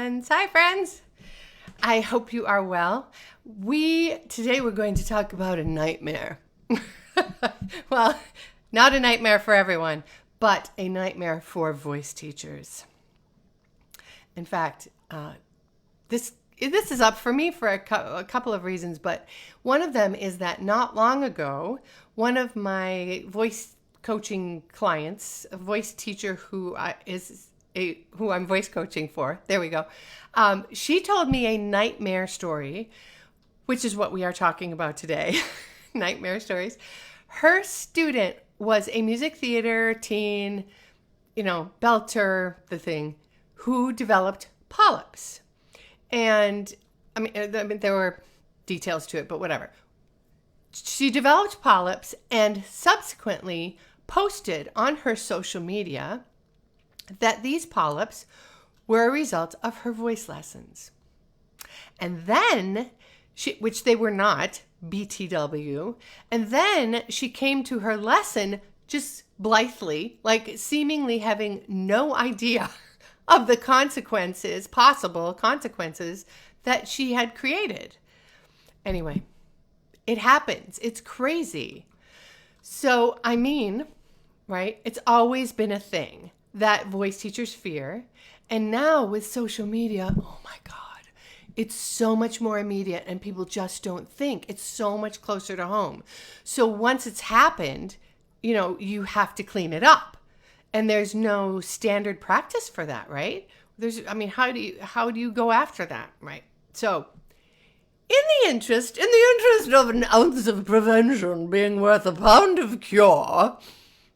friends. Hi, friends. I hope you are well. Today we're going to talk about a nightmare. Well, not a nightmare for everyone, but a nightmare for voice teachers. In fact, this is up for me for a couple of reasons, but one of them is that not long ago, one of my voice coaching clients, a voice teacher who I'm voice coaching for, there we go, she told me a nightmare story, which is what we are talking about today, nightmare stories. Her student was a music theater teen, belter, the thing, who developed polyps. And I mean, there were details to it, but whatever. She developed polyps and subsequently posted on her social media that these polyps were a result of her voice lessons. And then, which they were not, BTW, and then she came to her lesson just blithely, like seemingly having no idea of the possible consequences that she had created. Anyway, it happens. It's crazy. So, right? It's always been a thing that voice teachers fear. And now with social media, oh my God, it's so much more immediate and people just don't think. It's so much closer to home. So once it's happened, you have to clean it up. And there's no standard practice for that, right? How do you go after that, right? So in the interest of an ounce of prevention being worth a pound of cure,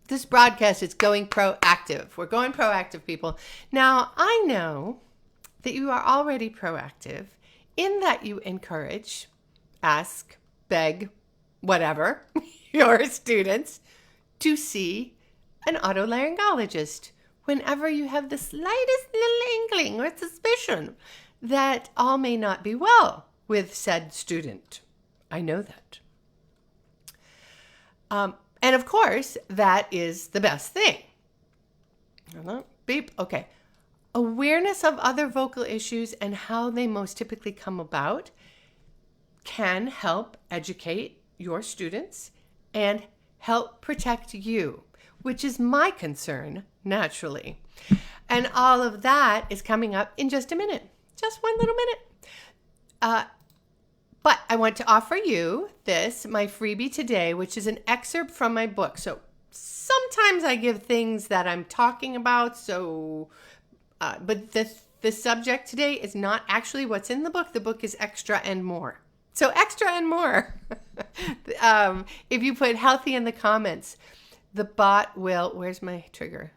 this broadcast is going proactive. We're going proactive, people. Now, I know that you are already proactive in that you encourage, ask, beg, whatever, your students to see an otolaryngologist whenever you have the slightest little inkling or suspicion that all may not be well with said student. I know that. And of course, that is the best thing. Beep. Okay. Awareness of other vocal issues and how they most typically come about can help educate your students and help protect you, which is my concern, naturally. And all of that is coming up in just a minute. Just one little minute. But I want to offer you my freebie today, which is an excerpt from my book. So sometimes I give things that I'm talking about. But the subject today is not actually what's in the book. The book is extra and more. So extra and more. If you put healthy in the comments, the bot will, where's my trigger?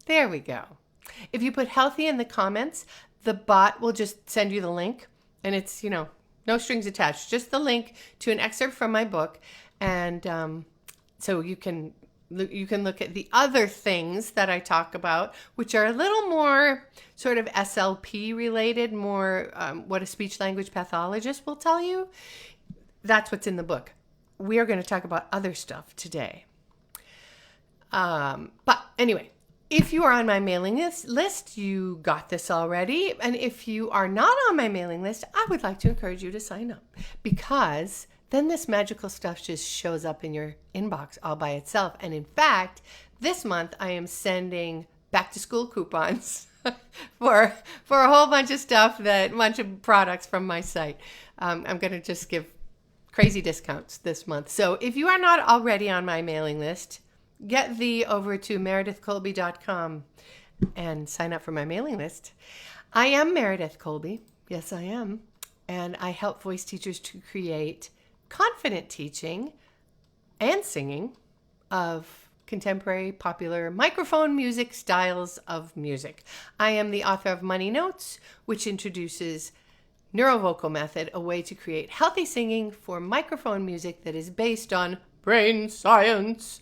There we go. If you put healthy in the comments, the bot will just send you the link. And it's, no strings attached, just the link to an excerpt from my book. And so you can look at the other things that I talk about, which are a little more sort of SLP related, more what a speech language pathologist will tell you. That's what's in the book. We are going to talk about other stuff today. But anyway, if you are on my mailing list, you got this already. And if you are not on my mailing list, I would like to encourage you to sign up, because then this magical stuff just shows up in your inbox all by itself. And in fact, this month I am sending back to school coupons for a whole bunch of stuff, a bunch of products from my site. I'm going to just give crazy discounts this month. So if you are not already on my mailing list, get thee over to meredithcolby.com and sign up for my mailing list. I am Meredith Colby. Yes, I am. And I help voice teachers to create confident teaching and singing of contemporary popular microphone music styles of music. I am the author of Money Notes, which introduces Neurovocal Method, a way to create healthy singing for microphone music that is based on brain science.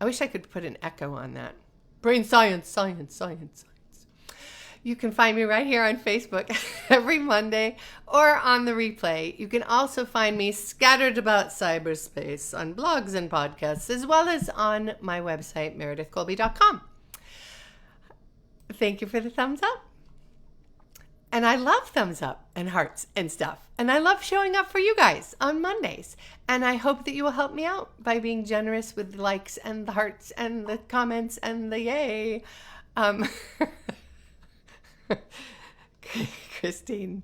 I wish I could put an echo on that. Brain science, science, science, science. You can find me right here on Facebook every Monday or on the replay. You can also find me scattered about cyberspace on blogs and podcasts, as well as on my website, meredithcolby.com. Thank you for the thumbs up. And I love thumbs up and hearts and stuff. And I love showing up for you guys on Mondays. And I hope that you will help me out by being generous with the likes and the hearts and the comments and the yay. Christine,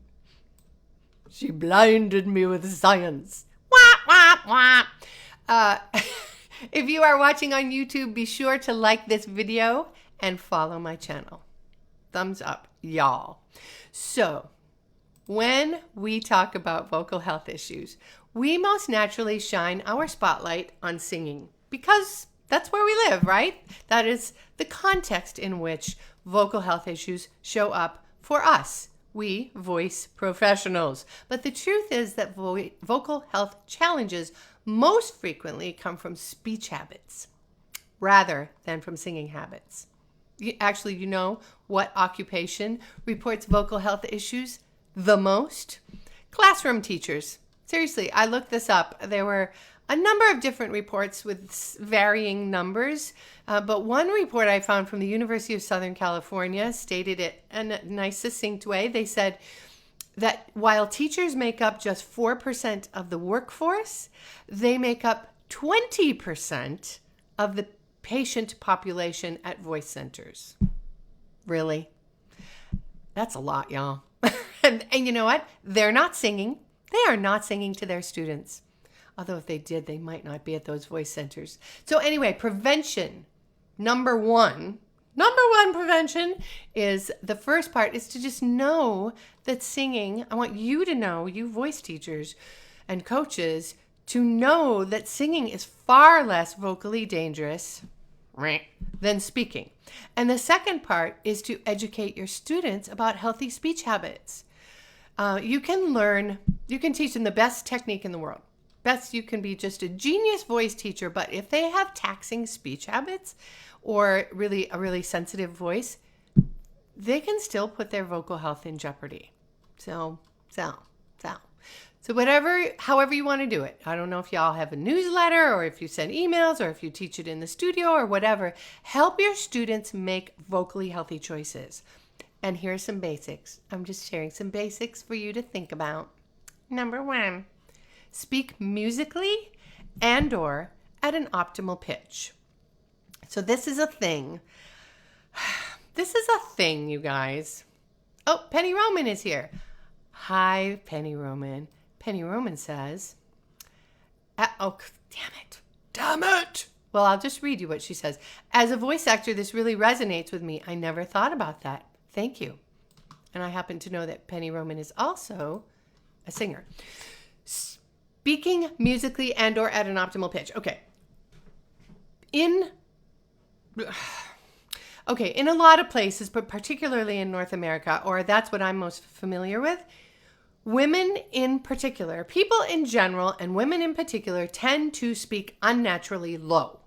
she blinded me with science. Wah, wah, wah. If you are watching on YouTube, be sure to like this video and follow my channel. Thumbs up, y'all. So, when we talk about vocal health issues, we most naturally shine our spotlight on singing because that's where we live, right? That is the context in which vocal health issues show up for us, we voice professionals. But the truth is that vocal health challenges most frequently come from speech habits rather than from singing habits. Actually, you know what occupation reports vocal health issues the most? Classroom teachers. Seriously, I looked this up. There were a number of different reports with varying numbers, but one report I found from the University of Southern California stated it in a nice, succinct way. They said that while teachers make up just 4% of the workforce, they make up 20% of the patient population at voice centers. Really? That's a lot, y'all. and you know what? They're not singing. They are not singing to their students. Although if they did, they might not be at those voice centers. So anyway, prevention. Number one prevention is the first part is to just know that singing, I want you to know, you voice teachers and coaches, to know that singing is far less vocally dangerous than speaking. And the second part is to educate your students about healthy speech habits. You can teach them the best technique in the world. Best, you can be just a genius voice teacher, but if they have taxing speech habits or a really sensitive voice, they can still put their vocal health in jeopardy. So however you want to do it. I don't know if y'all have a newsletter or if you send emails or if you teach it in the studio or whatever. Help your students make vocally healthy choices. And here's some basics. I'm just sharing some basics for you to think about. Number one, speak musically and/or at an optimal pitch. So this is a thing. This is a thing, you guys. Oh, Penny Roman is here. Hi, Penny Roman. Penny Roman says, oh, damn it. Well, I'll just read you what she says. As a voice actor, this really resonates with me. I never thought about that. Thank you. And I happen to know that Penny Roman is also a singer. Speaking musically and/or at an optimal pitch. Okay. In a lot of places, but particularly in North America, or that's what I'm most familiar with, women in particular, people in general, and women in particular, tend to speak unnaturally low.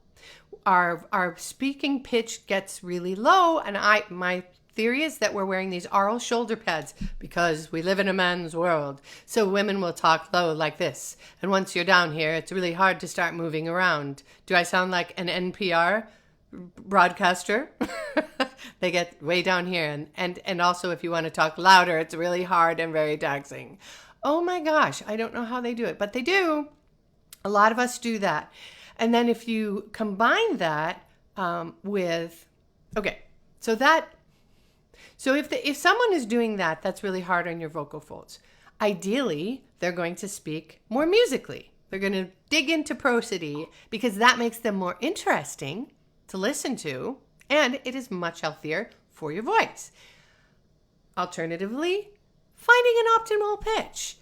Our speaking pitch gets really low, and my theory is that we're wearing these aural shoulder pads because we live in a man's world. So women will talk low like this. And once you're down here, it's really hard to start moving around. Do I sound like an NPR broadcaster? They get way down here. And also if you want to talk louder, it's really hard and very taxing. Oh my gosh, I don't know how they do it, but they do. A lot of us do that. And then if you combine that So if someone is doing that, that's really hard on your vocal folds. Ideally, they're going to speak more musically. They're going to dig into prosody because that makes them more interesting to listen to, and it is much healthier for your voice. Alternatively, finding an optimal pitch.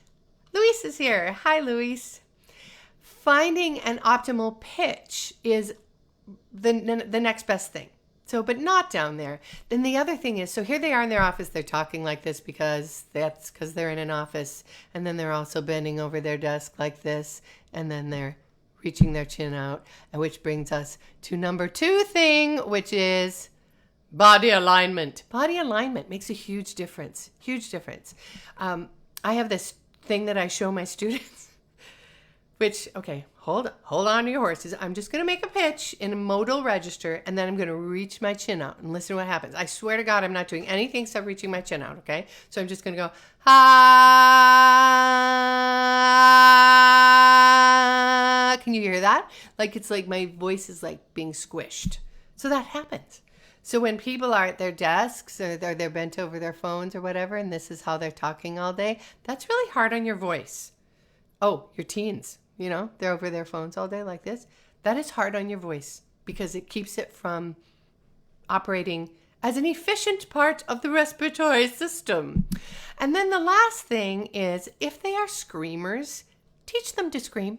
Luis is here. Hi, Luis. Finding an optimal pitch is the next best thing. So, but not down there. Then the other thing is, so here they are in their office, they're talking like this because they're in an office, and then they're also bending over their desk like this, and then they're reaching their chin out, and which brings us to number 2 thing, which is body alignment. Body alignment makes a huge difference, I have this thing that I show my students, which, okay, hold on to your horses. I'm just going to make a pitch in a modal register, and then I'm going to reach my chin out and listen to what happens. I swear to God, I'm not doing anything except reaching my chin out, okay? So I'm just going to go, ha. Can you hear that? Like, it's like my voice is like being squished. So that happens. So when people are at their desks or they're bent over their phones or whatever, and this is how they're talking all day, that's really hard on your voice. Oh, your teens, they're over their phones all day like this. That is hard on your voice because it keeps it from operating as an efficient part of the respiratory system. And then the last thing is, if they are screamers, teach them to scream.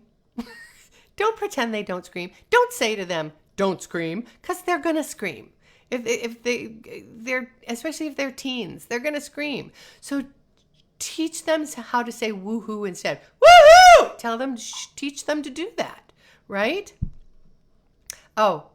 Don't pretend they don't scream. Don't say to them, don't scream, because they're going to scream. If they're especially if they're teens, they're going to scream. So teach them how to say woohoo instead. Woohoo! Tell them, teach them to do that, right? Oh,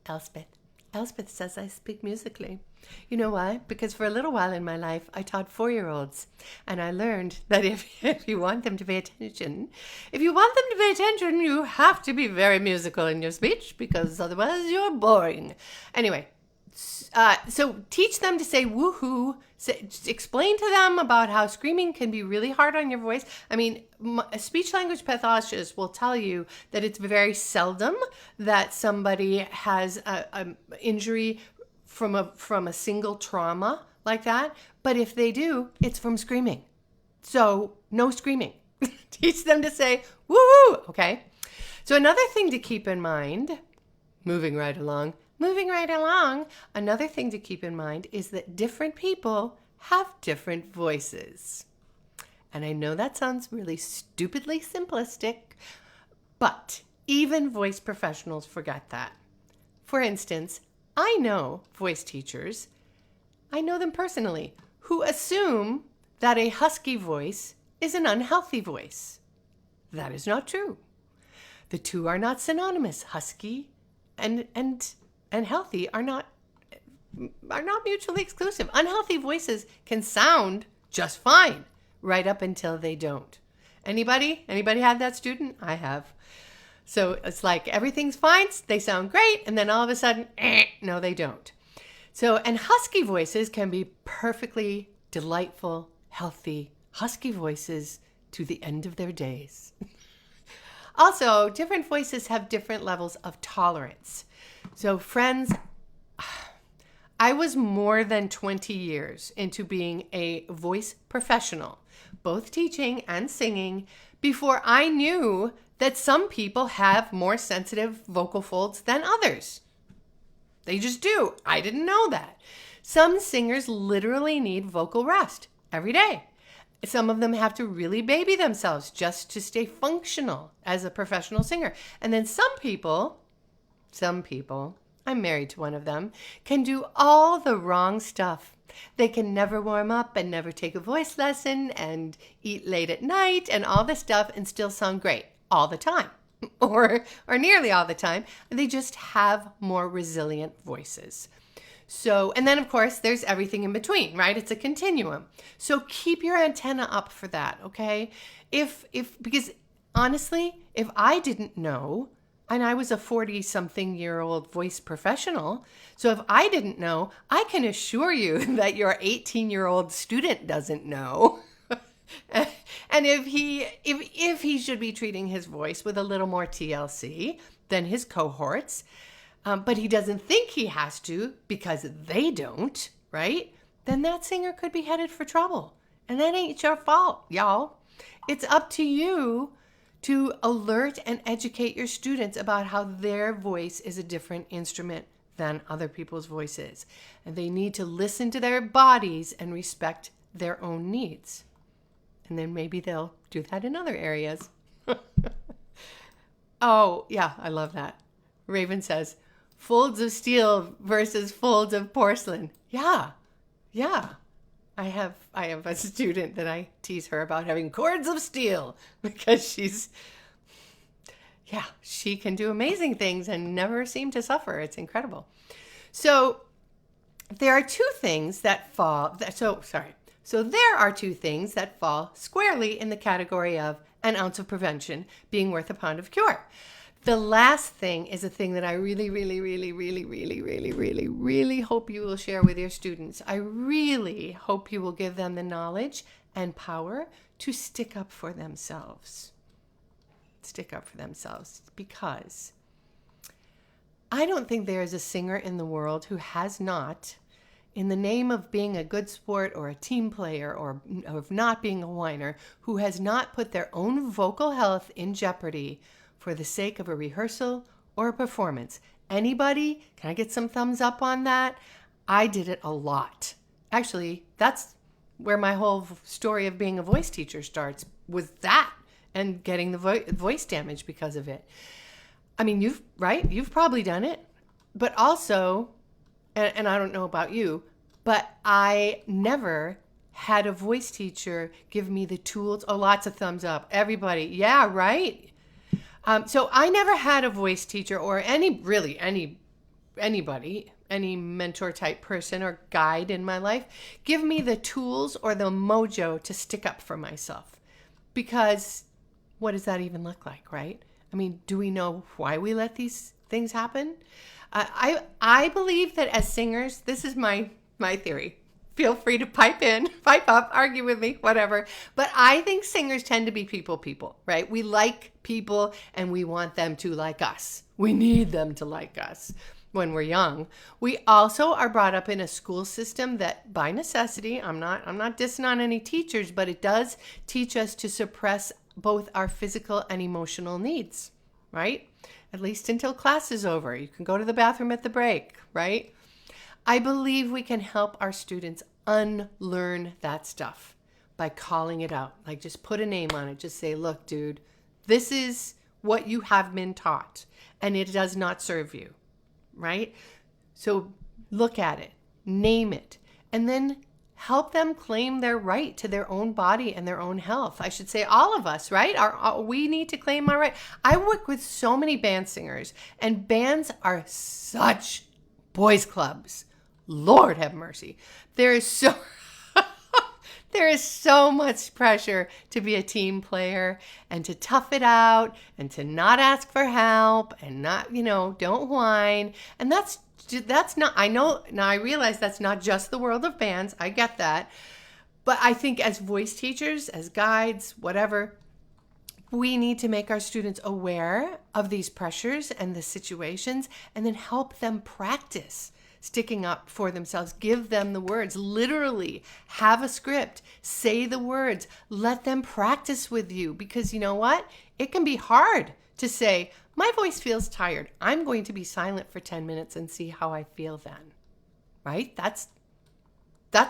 Elspeth. Elspeth says I speak musically. You know why? Because for a little while in my life, I taught 4-year-olds. And I learned that if you want them to pay attention, you have to be very musical in your speech, because otherwise you're boring. Anyway, so teach them to say woohoo. Explain to them about how screaming can be really hard on your voice. I mean, a speech language pathologist will tell you that it's very seldom that somebody has an injury from a single trauma like that. But if they do, it's from screaming. So no screaming. Teach them to say woohoo. Okay. So another thing to keep in mind, moving right along, another thing to keep in mind is that different people have different voices. And I know that sounds really stupidly simplistic, but even voice professionals forget that. For instance, I know voice teachers, I know them personally, who assume that a husky voice is an unhealthy voice. That is not true. The two are not synonymous. Husky and healthy are not mutually exclusive. Unhealthy voices can sound just fine right up until they don't. Anybody had that student? I have. So it's like everything's fine, they sound great, and then all of a sudden, no, they don't. So, and husky voices can be perfectly delightful, healthy, husky voices to the end of their days. Also, different voices have different levels of tolerance. So friends, I was more than 20 years into being a voice professional, both teaching and singing, before I knew that some people have more sensitive vocal folds than others. They just do. I didn't know that. Some singers literally need vocal rest every day. Some of them have to really baby themselves just to stay functional as a professional singer. And then some people, I'm married to one of them, can do all the wrong stuff. They can never warm up and never take a voice lesson and eat late at night and all this stuff and still sound great all the time or nearly all the time. They just have more resilient voices. So, and then of course there's everything in between, right? It's a continuum. So keep your antenna up for that, okay? Because honestly, if I didn't know, and I was a 40-something-year-old voice professional, so if I didn't know, I can assure you that your 18-year-old student doesn't know. And if he should be treating his voice with a little more TLC than his cohorts, but he doesn't think he has to because they don't, right? Then that singer could be headed for trouble. And that ain't your fault, y'all. It's up to you to alert and educate your students about how their voice is a different instrument than other people's voices. And they need to listen to their bodies and respect their own needs. And then maybe they'll do that in other areas. Oh, yeah, I love that. Raven says, folds of steel versus folds of porcelain. Yeah. I have a student that I tease her about having cords of steel because she can do amazing things and never seem to suffer. It's incredible. So there are two things that fall. So there are two things that fall squarely in the category of an ounce of prevention being worth a pound of cure. The last thing is a thing that I really hope you will share with your students. I really hope you will give them the knowledge and power to stick up for themselves. Stick up for themselves, because I don't think there is a singer in the world who has not, in the name of being a good sport or a team player or of not being a whiner, who has not put their own vocal health in jeopardy for the sake of a rehearsal or a performance. Anybody? Can I get some thumbs up on that? I did it a lot. Actually, that's where my whole story of being a voice teacher starts, with that and getting the voice damage because of it. I mean, you've probably done it, but also, and I don't know about you, but I never had a voice teacher give me the tools. Oh, lots of thumbs up. Everybody. Yeah, right. So I never had a voice teacher or anybody, any mentor type person or guide in my life give me the tools or the mojo to stick up for myself. Because what does that even look like, right? I mean, do we know why we let these things happen? I believe that as singers, this is my theory. Feel free to pipe up, argue with me, whatever. But I think singers tend to be people, right? We like people and we want them to like us. We need them to like us when we're young. We also are brought up in a school system that, by necessity, I'm not dissing on any teachers, but it does teach us to suppress both our physical and emotional needs, right? At least until class is over. You can go to the bathroom at the break, right? I believe we can help our students unlearn that stuff by calling it out. Like, just put a name on it. Just say, look, dude, this is what you have been taught, and it does not serve you, right? So look at it, name it, and then help them claim their right to their own body and their own health. I should say all of us, right? We need to claim our right. I work with so many band singers, and bands are such boys clubs. Lord have mercy. There is so much pressure to be a team player and to tough it out and to not ask for help and not, don't whine. And that's not, I know, now I realize that's not just the world of bands. I get that. But I think as voice teachers, as guides, whatever, we need to make our students aware of these pressures and the situations, and then help them practice sticking up for themselves. Give them the words. Literally, have a script. Say the words. Let them practice with you, because you know what? It can be hard to say, my voice feels tired. I'm going to be silent for 10 minutes and see how I feel then. Right? That's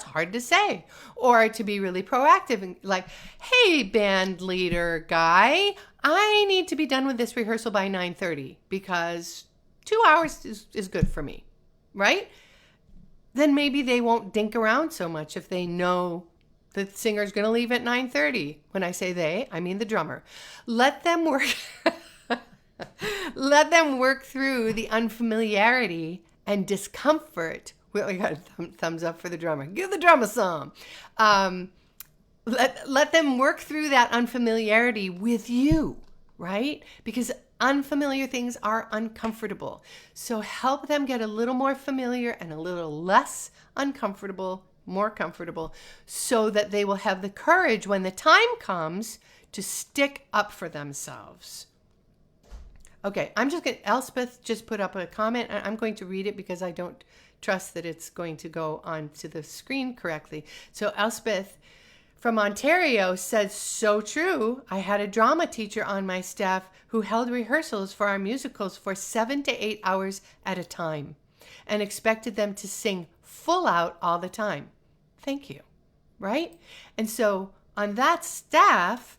hard to say. Or to be really proactive and like, hey, band leader guy, I need to be done with this rehearsal by 9:30 because 2 hours is good for me, right? Then maybe they won't dink around so much if they know the singer's going to leave at 9:30. When I say they, I mean the drummer. Let them work. Let them work through the unfamiliarity and discomfort. We got a thumbs up for the drummer. Give the drummer some. Let them work through that unfamiliarity with you, right? Because unfamiliar things are uncomfortable. So help them get a little more familiar and a little less uncomfortable, more comfortable, so that they will have the courage when the time comes to stick up for themselves. Okay, Elspeth just put up a comment. I'm going to read it because I don't trust that it's going to go onto the screen correctly. So Elspeth from Ontario said, so true. I had a drama teacher on my staff who held rehearsals for our musicals for 7 to 8 hours at a time and expected them to sing full out all the time. Thank you. Right? And so on that staff,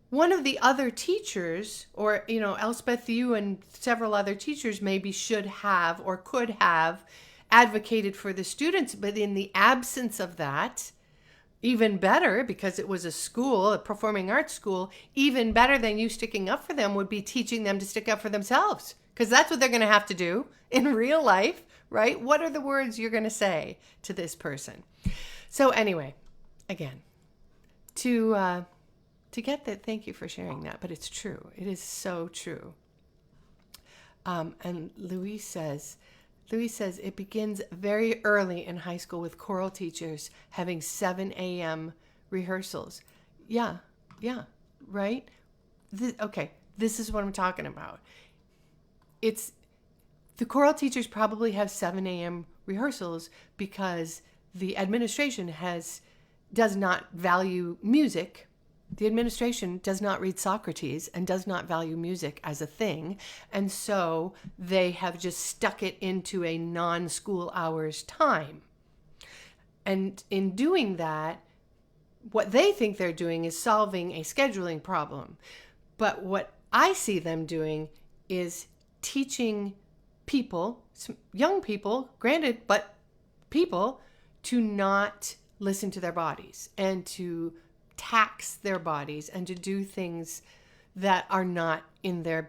one of the other teachers, or, Elspeth, you and several other teachers maybe should have or could have advocated for the students, but in the absence of that, even better, because it was a school, a performing arts school, even better than you sticking up for them would be teaching them to stick up for themselves, because that's what they're going to have to do in real life, right? What are the words you're going to say to this person? So anyway, again, to to get that. Thank you for sharing that. But it's true. It is so true. And Louise says, it begins very early in high school with choral teachers having 7 a.m. rehearsals. Yeah, right? Okay, this is what I'm talking about. It's the choral teachers probably have 7 a.m. rehearsals because the administration does not value music. The administration does not read Socrates and does not value music as a thing. And so they have just stuck it into a non-school hours time. And in doing that, what they think they're doing is solving a scheduling problem. But what I see them doing is teaching people, young people, granted, but people, to not listen to their bodies and to tax their bodies and to do things that are not in their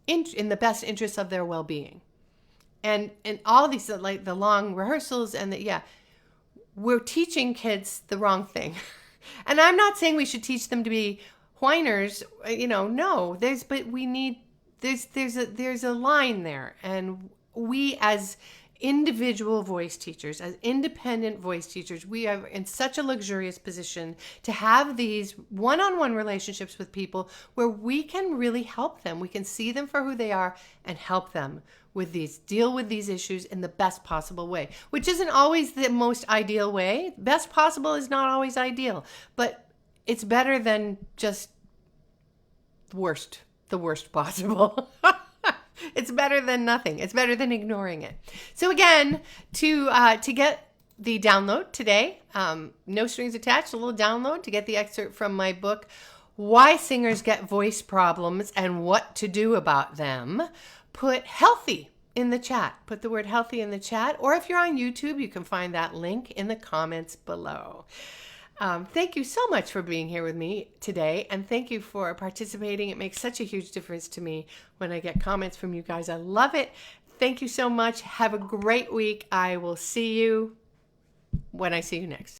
in the best interest of their well-being. And all these, like the long rehearsals and we're teaching kids the wrong thing. And I'm not saying we should teach them to be whiners, no, there's a line there. And we as individual voice teachers, as independent voice teachers, we are in such a luxurious position to have these one-on-one relationships with people where we can really help them. We can see them for who they are and help them deal with these issues in the best possible way, which isn't always the most ideal way. Best possible is not always ideal, but it's better than just the worst possible. It's better than nothing. It's better than ignoring it. So again, to get the download today, no strings attached, a little download to get the excerpt from my book, Why Singers Get Voice Problems and What to Do About Them, put healthy in the chat. Put the word healthy in the chat. Or if you're on YouTube, you can find that link in the comments below. Thank you so much for being here with me today, and thank you for participating. It makes such a huge difference to me when I get comments from you guys. I love it. Thank you so much. Have a great week. I will see you when I see you next.